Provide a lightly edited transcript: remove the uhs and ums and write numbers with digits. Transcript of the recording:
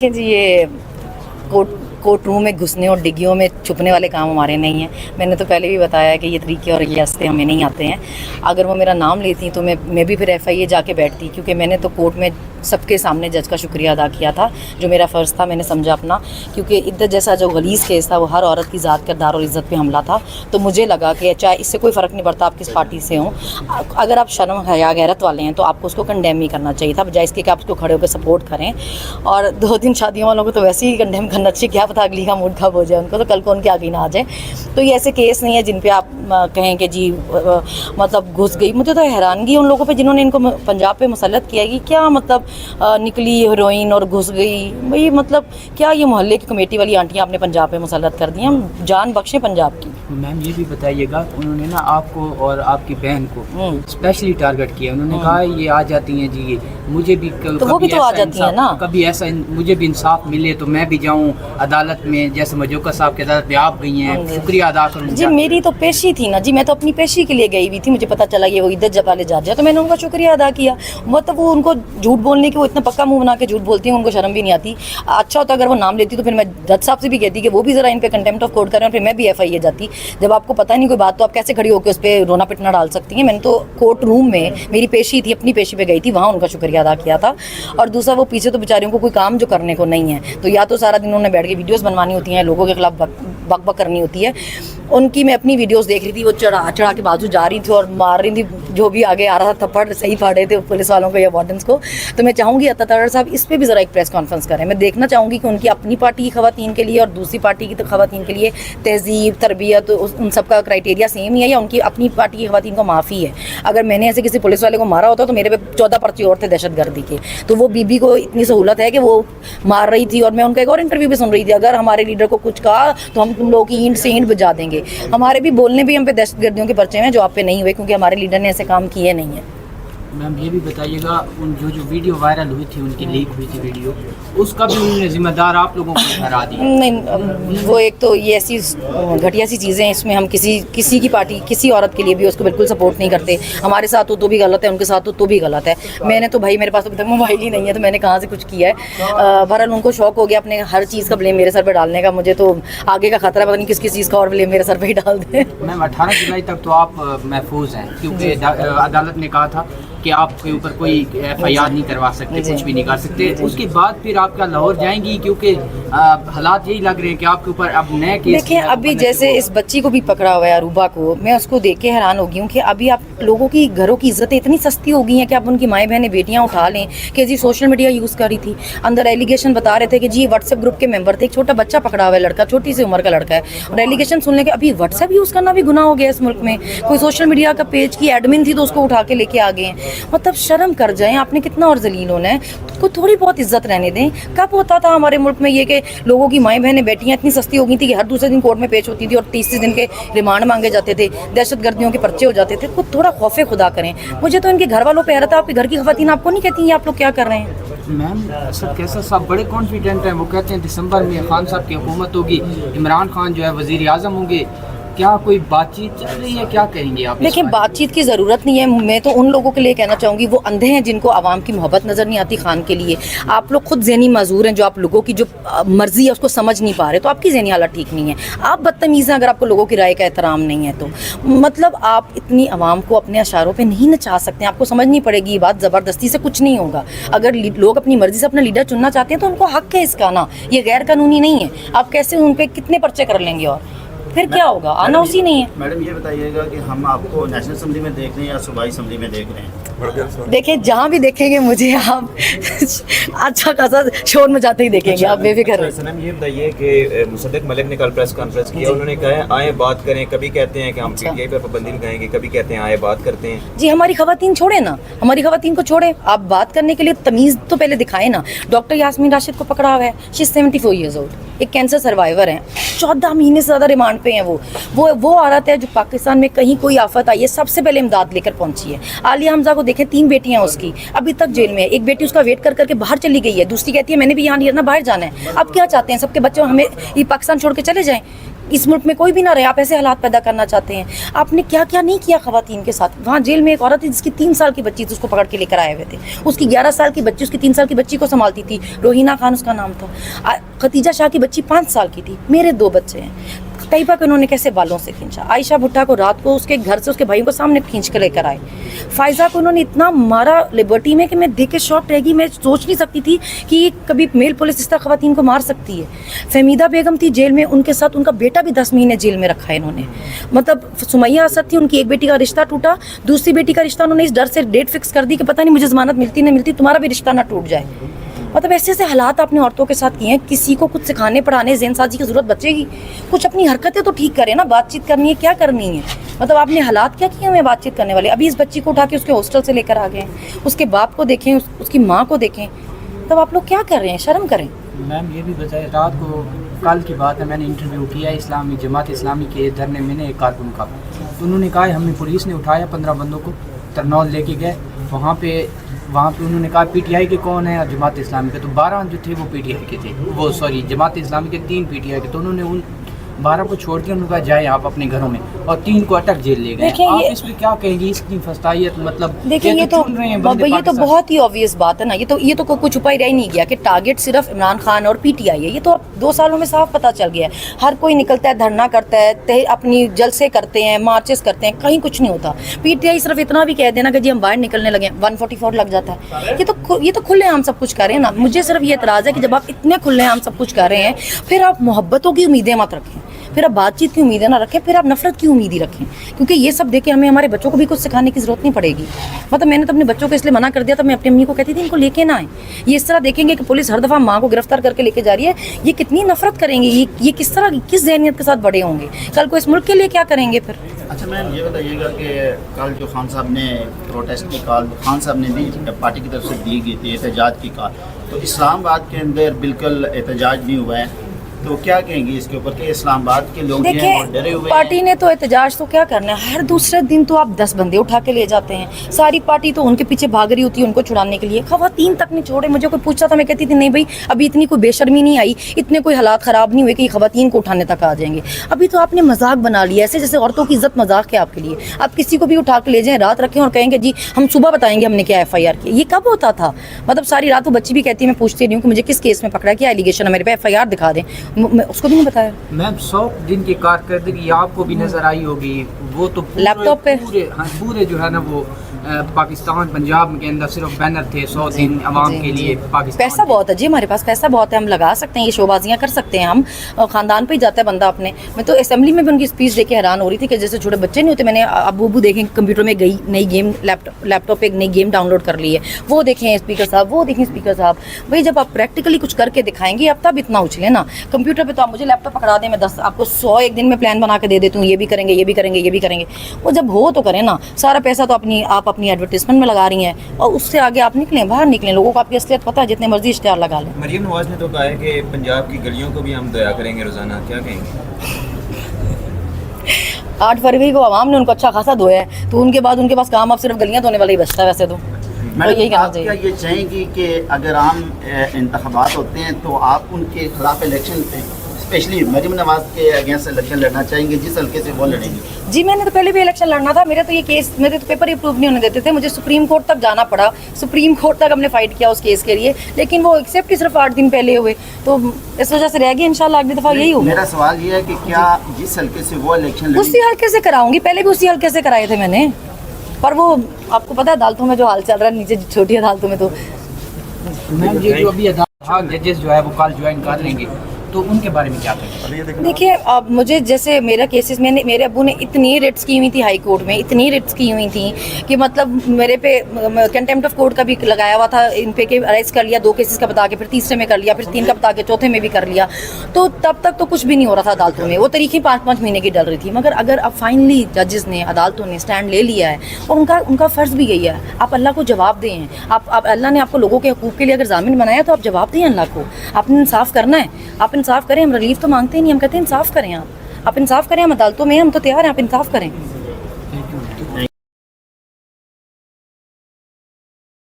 جی یہ کوर्ट रूम में घुसने और डिग्गियों में छुपने वाले काम हमारे नहीं हैं। मैंने तो पहले भी बताया है कि ये तरीके और ये रास्ते हमें नहीं आते हैं। अगर वो मेरा नाम लेती तो मैं भी फिर FIA जाके बैठती, क्योंकि मैंने तो कोर्ट में सबके सामने जज का शुक्रिया अदा किया था, जो मेरा फ़र्ज़ था मैंने समझा अपना, क्योंकि इद्दत जैसा जो गलीज़ केस था वो हर औरत की ज़ात किरदार और इज़्ज़त पे हमला था। तो मुझे लगा कि चाहे इससे कोई फ़र्क नहीं पड़ता आप किस पार्टी से हों, अगर आप शर्म हया गैरत वाले हैं तो आपको उसको कंडेम ही करना चाहिए था, बजाय इसके कि आप उसको खड़े होकर सपोर्ट करें। और 2-3 शादियों वालों को तो वैसे ही कंडेम करना चाहिए, क्या पता अगली का मूड खराब हो जाए उनको, तो कल को उनके आगे ना आ जाए। तो ये ऐसे केस नहीं है जिन पे आप कहें कि जी मतलब घुस गई। मुझे तो हैरानगी उन लोगों पे जिन्होंने इनको पंजाब पे मुसल्लत किया कि क्या मतलब निकली हीरोइन और घुस गई। भाई मतलब क्या ये मोहल्ले की कमेटी वाली आंटियाँ अपने पंजाब पे मुसल्लत कर दी, हम जान बख्शें पंजाब की। मैम ये भी बताइएगा, उन्होंने ना आपको और आपकी बहन को स्पेशली टारगेट किया, उन्होंने कहा ये आ जाती हैं जी, मुझे भी तो वो भी तो आ जाती है ना, कभी ऐसा मुझे भी इंसाफ मिले तो मैं भी जाऊं अदालत में, जैसे मजूका साहब की अदालत में आप गई हैं, शुक्रिया अदा करूं जी। मेरी तो पेशी थी ना जी, मैं तो अपनी पेशी के लिए गई हुई थी, मुझे पता चला ये वो इधर जब वाले जा तो मैंने उनका शुक्रिया अदा किया। मतलब वो उनको झूठ बोलने की, वो इतना पक्का मुंह बना के झूठ बोलती हैं, उनको शर्म भी नहीं आती। अच्छा होता अगर वो नाम लेती तो फिर मैं जज साहब से भी कहती कि वो भी ज़रा इन पे कंटेम्प्ट ऑफ कोर्ट करें, और फिर मैं भी FIA जाती। जब आपको पता नहीं कोई बात तो आप कैसे खड़ी होकर उस पर रोना पिटना डाल सकती हैं। मैंने तो कोर्ट रूम में मेरी पेशी थी, अपनी पेशी पे गई थी, वहाँ उनका शुक्रिया अदा किया था। और दूसरा वो पीछे तो बेचारियों को कोई काम जो करने को नहीं है, तो या तो सारा दिन उन्होंने बैठ के वीडियोस बनवानी होती हैं, लोगों के खिलाफ बक करनी होती है। उनकी मैं अपनी वीडियोस देख रही थी, वो चढ़ा के बाजू जा रही थी और मार रही थी, जो भी आगे आ रहा था थप्पड़ सही फाड़े थे पुलिस वालों को या वार्डन्स को। तो मैं चाहूँगी अता तारड़ साहब इस पे भी ज़रा एक प्रेस कॉन्फ्रेंस करें। मैं देखना चाहूँगी कि उनकी अपनी पार्टी की ख़वातीन के लिए और दूसरी पार्टी की तो ख़वातीन के लिए तहज़ीब तरबियत उन सब का क्राइटेरिया सेम ही है, या उनकी अपनी पार्टी की ख़वातीन को माफ़ी है। अगर मैंने ऐसे किसी पुलिस वाले को मारा होता तो मेरे पे 14 पर्चे और थे दहशतगर्दी के। तो वो बीबी को इतनी सहूलत है कि वो मार रही थी, और मैं उनका एक और इंटरव्यू भी सुन रही थी, अगर हमारे लीडर को कुछ कहा तो हम तुम लोगों की ईंट से ईंट बजा देंगे। हमारे भी बोलने भी हम पे दहशतगर्दियों के पर्चे हैं जो आप पे नहीं हुए, क्योंकि हमारे लीडर ने ऐसे काम किए नहीं है। मैम ये भी बताइएगा, उन जो वीडियो वायरल हुई थी, उनकी लीक हुई थी वीडियो, उसका भी उन्होंने जिम्मेदार आप लोगों को ठहरा दिया? नहीं, वो एक तो ये ऐसी घटिया सी चीज़ें हैं, इसमें हम किसी की पार्टी किसी औरत के लिए भी उसको बिल्कुल सपोर्ट नहीं करते। हमारे साथ हो तो भी गलत है, उनके साथ हो तो भी गलत है। मैंने तो भाई मेरे पास तो अभी तक मोबाइल ही नहीं है, तो मैंने कहाँ से कुछ किया है। बहरहाल उनको शौक हो गया अपने हर चीज़ का ब्लेम मेरे सर पर डालने का। मुझे तो आगे का खतरा, पता नहीं किस चीज़ का और ब्लेम मेरे सर पर ही डाल दें। मैम 18 जुलाई तक तो आप महफूज हैं, क्योंकि अदालत ने कहा था कि आपके ऊपर कोई FIR नहीं करवा सकते, कुछ भी नहीं कर सकते। उसके बाद फिर आप क्या लाहौर जाएंगी? क्योंकि हालात यही लग रहे हैं कि आपके ऊपर अब नए केस। देखिए अभी जैसे इस बच्ची को भी पकड़ा हुआ है अरूबा को, मैं उसको देख के हैरान हो गई हूँ कि अभी आप लोगों की घरों की इज्जतें इतनी सस्ती हो गई हैं कि आप उनकी माएँ बहनें बेटियाँ उठा लें कि जी सोशल मीडिया यूज़ करी थी। अंदर एलिगेशन बता रहे थे कि जी व्हाट्सएप ग्रुप के मेंबर थे, एक छोटा बच्चा पकड़ा हुआ है, लड़का छोटी सी उम्र का लड़का है, और एलिगेशन सुनने के अभी व्हाट्सएप यूज़ करना भी गुनाह हो गया इस मुल्क में। कोई सोशल मीडिया का पेज की एडमिन थी तो उसको उठा के लेके आ गए हैं। मतलब शर्म कर जाएं, आपने कितना और जलील होना है, को थोड़ी बहुत इज्जत रहने दें। कब होता था हमारे मुल्क में ये कि लोगों की माएँ बहनें बेटियां इतनी सस्ती हो गई थी कि हर दूसरे दिन कोर्ट में पेश होती थी और 30 दिन के रिमांड मांगे जाते थे, दहशतगर्दियों के पर्चे हो जाते थे। खुद थोड़ा खौफे खुदा करें। मुझे तो इनके घर वालों पे हैरत है, आपके घर की खवातीन आपको नहीं कहती हैं आप लोग क्या कर रहे हैं? मैम सर कैसा साहब बड़े कॉन्फिडेंट हैं, वो कहते हैं दिसंबर में खान साहब की हुकूमत होगी, इमरान खान जो है वज़ीर आज़म होंगे। क्या कोई बातचीत चल रही है, क्या कहेंगे आप? देखिए बातचीत की ज़रूरत नहीं है। मैं तो उन लोगों के लिए कहना चाहूँगी, वो अंधे हैं जिनको आवाम की मोहब्बत नज़र नहीं आती खान के लिए। आप लोग खुद ज़हनी माजूर हैं, जो आप लोगों की जो मर्ज़ी है उसको समझ नहीं पा रहे, तो आपकी ज़हनी हालत ठीक नहीं है। आप बदतमीज़ हैं अगर आपको लोगों की राय का एहतराम नहीं है तो। मतलब आप इतनी आवाम को अपने अशारों पर नहीं नचा सकते, आपको समझनी पड़ेगी ये बात। ज़बरदस्ती से कुछ नहीं होगा। अगर लोग अपनी मर्ज़ी से अपना लीडर चुनना चाहते हैं तो उनको हक़ है इसका ना, ये गैर कानूनी नहीं है। आप कैसे उन पर कितने पर्चे कर लेंगे और फिर क्या होगा? आना उसी नहीं है। मैडम ये बताइएगा कि हम आपको नेशनल असेंबली में देख रहे हैं या सूबाई असेंबली में देख रहे हैं? देखिए जहाँ भी देखेंगे मुझे आप अच्छा खासा शोर मचाते ही देखेंगे। आप बेफिक्र रहिए। सनम ये बताइए कि मुसद्दिक मलिक ने कल प्रेस कॉन्फ्रेंस किया, उन्होंने कहा है आए बात करें, कभी कहते हैं कि हम PTI पर पाबंदी लगाएंगे, कभी कहते हैं आए बात करते हैं। जी हमारी खवातीन छोड़े ना, हमारी खवातीन को छोड़े। आप बात करने के लिए तमीज़ तो पहले दिखाए ना। डॉक्टर यास्मीन राशिद को पकड़ा हुआ है, शी इज 74 ईयर्स ओल्ड, एक कैंसर सर्वाइवर हैं, 14 महीने से ज़्यादा रिमांड पे हैं। वो औरत है जो पाकिस्तान में कहीं कोई आफत आई है सबसे पहले इमदाद लेकर पहुंची है। आलिया हमजा को देखें, 3 बेटियां उसकी अभी तक जेल में है। एक बेटी उसका वेट कर करके बाहर चली गई है, दूसरी कहती है मैंने भी यहाँ नहीं रहना, बाहर जाना है। अब क्या चाहते हैं सबके बच्चे हमें ये पाकिस्तान छोड़ के चले जाएं? اس ملک میں کوئی بھی نہ رہے, آپ ایسے حالات پیدا کرنا چاہتے ہیں. آپ نے کیا کیا نہیں کیا خواتین کے ساتھ. وہاں جیل میں ایک عورت تھی جس کی 3 سال کی بچی تھی, اس کو پکڑ کے لے کر آئے ہوئے تھے. اس کی 11 سال کی بچی اس کی 3 سال کی بچی کو سنبھالتی تھی, روہینہ خان اس کا نام تھا. ختیجہ شاہ کی بچی 5 سال کی تھی. میرے 2 بچے ہیں. طیبہ کو انہوں نے کیسے بالوں سے کھینچا. عائشہ بھٹا کو رات کو اس کے گھر سے اس کے بھائیوں کو سامنے کھینچ کے لے کر آئے. فائزہ کو انہوں نے اتنا مارا لبرٹی میں کہ میں دیکھ کے شاک رہ گئی. میں سوچ نہیں سکتی تھی کہ کبھی میل پولیس اس طرح خواتین کو مار سکتی ہے. فہمیدہ بیگم تھی جیل میں, ان کے ساتھ ان کا بیٹا بھی 10 مہینے جیل میں رکھا ہے انہوں نے. مطلب سمیہ اسد تھی, ان کی ایک بیٹی کا رشتہ ٹوٹا, دوسری بیٹی کا رشتہ انہوں نے اس ڈر سے ڈیٹ فکس کر دی کہ پتہ نہیں مجھے ضمانت ملتی نہ ملتی, تمہارا بھی رشتہ نہ ٹوٹ جائے. مطلب ایسے ایسے حالات اپنے عورتوں کے ساتھ کیے ہیں. کسی کو کچھ سکھانے پڑھانے ذہن سازی کی ضرورت بچے گی؟ کچھ اپنی حرکتیں تو ٹھیک کریں نا. بات چیت کرنی ہے, کیا کرنی ہے؟ مطلب آپ نے حالات کیا کیے ہمیں بات چیت کرنے والے. ابھی اس بچی کو اٹھا کے اس کے ہاسٹل سے لے کر آ گئے ہیں, اس کے باپ کو دیکھیں, اس کی ماں کو دیکھیں. تب آپ لوگ کیا کر رہے ہیں؟ شرم کریں. میم یہ بھی بتائیں, رات کو کل کی بات ہے, میں نے انٹرویو کیا اسلامی جماعت اسلامی کے دھرنے میں نے ایک کارکن کا, تو انہوں نے کہا ہمیں پولیس نے اٹھایا 15 بندوں کو ترنول لے کے گئے. وہاں پہ انہوں نے کہا پی ٹی آئی کے کون ہیں اور جماعت اسلامی کے, تو 12 جو تھے وہ پی ٹی آئی کے تھے, وہ سوری جماعت اسلامی کے 3 پی ٹی آئی کے. تو انہوں نے ان 12 کو چھوڑ کے انہوں نے کہا جائیں آپ اپنے گھروں میں, اور 3 کو اٹک جیل لے گئے. آپ اس پہ کیا کہیں گی؟ اس کی فسطائیت مطلب دیکھیں یہ تو بہت ہی آبویس بات ہے نا. یہ تو کوئی چھپا ہی رہ نہیں گیا کہ ٹارگیٹ صرف عمران خان اور پی ٹی آئی ہے. یہ تو اب 2 سالوں میں صاف پتہ چل گیا ہے. ہر کوئی نکلتا ہے, دھرنا کرتا ہے, اپنی جلسے کرتے ہیں, مارچز کرتے ہیں, کہیں کچھ نہیں ہوتا. پی ٹی آئی صرف اتنا بھی کہہ دینا کہ جی ہم باہر نکلنے لگے, 144 لگ جاتا ہے. یہ تو کھلے عام سب کچھ کر رہے ہیں نا. مجھے صرف یہ اعتراض ہے کہ جب آپ اتنے کھلے عام سب کچھ کر رہے ہیں, پھر آپ محبتوں کی امیدیں مت رکھیں, پھر آپ بات چیت کی امیدیں نہ رکھیں, پھر آپ نفرت کی امید ہی رکھیں. کیونکہ یہ سب دیکھ کے ہمیں ہمارے بچوں کو بھی کچھ سکھانے کی ضرورت نہیں پڑے گی. مطلب میں نے تو اپنے بچوں کو اس لیے منع کر دیا تھا, میں اپنی امی کو کہتی تھی ان کو لے کے نہ آئیں. یہ اس طرح دیکھیں گے کہ پولیس ہر دفعہ ماں کو گرفتار کر کے لے کے جا رہی ہے, یہ کتنی نفرت کریں گے, یہ کس طرح کس ذہنیت کے ساتھ بڑے ہوں گے, کل کو اس ملک کے لیے کیا کریں گے پھر. اچھا میم یہ بتائیے گا کہ کل جو خان صاحب نے پروٹیسٹ کی کال خان صاحب نے دی, پارٹی کی طرف سے دی گئی تھی احتجاج کی کال, تو اسلام آباد کے اندر بالکل احتجاج نہیں ہوا ہے, تو کیا کہیں گی اس کے اوپر کہ اسلام آباد کے لوگ جو ہیں وہ ڈرے ہوئے ہیں؟ پارٹی نے تو احتجاج تو کیا کرنا ہے, ہر دوسرے دن تو آپ 10 بندے اٹھا کے لے جاتے ہیں. ساری پارٹی تو ان کے پیچھے بھاگ رہی ہوتی ہے ان کو چھڑانے کے لیے. خواتین تک نہیں چھوڑے. مجھے کوئی پوچھتا تھا, میں کہتی تھی نہیں بھائی ابھی اتنی کوئی بے شرمی نہیں آئی, اتنے کوئی حالات خراب نہیں ہوئے کہ خواتین کو اٹھانے تک آ جائیں گے. ابھی تو آپ نے مذاق بنا لیا ایسے جیسے عورتوں کی عزت مذاق ہے آپ کے لیے. آپ کسی کو بھی اٹھا کے لے جائیں, رات رکھیں اور کہیں گے جی ہم صبح بتائیں گے ہم نے کیا ایف آئی آر کیا. یہ کب ہوتا تھا؟ مطلب ساری رات وہ بچی بھی کہتی ہے میں پوچھتی نہیں ہوں کہ مجھے کس کیس میں پکڑا, کیا ایلیگیشن ہے میرے پہ, ایف آئی آر دکھا دیں. اس کو بھی نہیں بتایا. میم 100 دن کی کارکردگی آپ کو بھی نظر آئی ہوگی, وہ تو لیپ ٹاپ پہ پورے جو ہے نا وہ پاکستان پنجاب کے اندر صرف بینر تھے 100 دن عوام کے لیے. پاکستان پیسہ بہت ہے جی, ہمارے پاس پیسہ بہت ہے, ہم لگا سکتے ہیں, یہ شوبازیاں کر سکتے ہیں ہم. خاندان پہ ہی جاتا ہے بندہ اپنے. میں تو اسمبلی میں بھی ان کی اسپیچ دیکھ کے حیران ہو رہی تھی کہ جیسے چھوٹے بچے نہیں ہوتے. میں نے ابو دیکھیں کمپیوٹر میں گئی نئی گیم, لیپ ٹاپ پہ ایک نئی گیم ڈاؤن لوڈ کر لی ہے, وہ دیکھیں اسپیکر صاحب, وہ دیکھیں اسپیکر صاحب. بھائی جب آپ پریکٹیکلی کچھ کر کے دکھائیں گے اب تب اتنا اچھلے نا. کمپیوٹر پہ تو آپ مجھے لیپ ٹاپ پکڑا دیں, میں 10 آپ کو 100 ایک دن میں پلان بنا کے دے دیتی ہوں, یہ بھی کریں گے یہ بھی کریں گے یہ بھی کریں گے. وہ جب ہو تو کریں نا. سارا پیسہ تو آپ اپنی ایڈورٹیزمنٹ میں لگا رہی ہیں, اور اس سے آگے آپ نکلیں, باہر نکلیں. لوگوں کو آپ کی اصلیت پتہ ہے, جتنے مرضی اشتہار لگا لیں. مریم نواز نے تو کہا ہے کہ پنجاب کی گلیوں کو بھی ہم دیا کریں گے روزانہ, کیا کہیں گے؟ 8 فروری کو عوام نے ان کو اچھا خاصا دھویا ہے, تو ان کے بعد ان کے پاس کام اب صرف گلیاں دھونے والا ہی بچتا ہے. ویسے تو یہی کہنا آپ کیا یہ چاہیں گی کہ اگر عام انتخابات ہوتے ہیں تو آپ ان کے خلاف الیکشن اسپیشلی مریم نواز کے اگینسٹ الیکشن لڑنا چاہیں گے جس حلقے سے وہ لڑیں گے؟ جی میں نے تو پہلے بھی الیکشن لڑنا تھا. میرے تو یہ کیس, میرے تو پیپر ہی اپروو نہیں ہونے دیتے تھے. مجھے سپریم کورٹ تک جانا پڑا, سپریم کورٹ تک ہم نے فائٹ کیا اس کیس کے لیے, لیکن وہ ایکسیپٹ ہی صرف 8 دن پہلے ہوئے, تو اس وجہ سے رہ گئی. انشاءاللہ اگلی دفعہ یہی ہوگا. میرا سوال یہ ہے کہ کیا جس حلقے سے وہ الیکشن لڑیں اسی حلقے سے کراؤں گی, پہلے بھی اسی حلقے سے کرائے تھے میں نے. پر وہ آپ کو پتہ ہے عدالتوں میں جو حال چل رہا ہے نیچے چھوٹی عدالتوں میں, تو میم یہ جو ابھی ججز جو ہے وہ کل جوائن کر لیں گے, تو ان کے بارے میں کیا کہیں؟ دیکھیے اب مجھے جیسے میرا کیسز میں نے, میرے ابو نے اتنی ریٹس کی ہوئی تھی ہائی کورٹ میں, اتنی ریٹس کی ہوئی تھیں کہ مطلب میرے پہ کنٹیمپٹ آف کورٹ کا بھی لگایا ہوا تھا ان پہ کہ اریسٹ کر لیا 2 کیسز کا بتا کے, پھر تیسرے میں کر لیا, پھر 3 کا بتا کے چوتھے میں بھی کر لیا. تو تب تک تو کچھ بھی نہیں ہو رہا تھا عدالتوں میں. وہ طریقے 5-5 مہینے کی ڈل رہی تھی. مگر اگر اب فائنلی ججز نے, عدالتوں نے اسٹینڈ لے لیا ہے, اور ان کا فرض بھی یہی ہے, آپ اللہ کو جواب دیں. آپ اللہ نے آپ کو لوگوں کے حقوق کے لیے اگر ضامن بنایا تو آپ جواب دیں اللہ کو. آپ نے انصاف کرنا ہے, آپ انصاف کریں. ہم ریلیف تو مانگتے نہیں, ہم کہتے ہیں انصاف کریں. آپ انصاف کریں, ہم عدالتوں میں ہیں, ہم تو تیار ہیں, آپ انصاف کریں.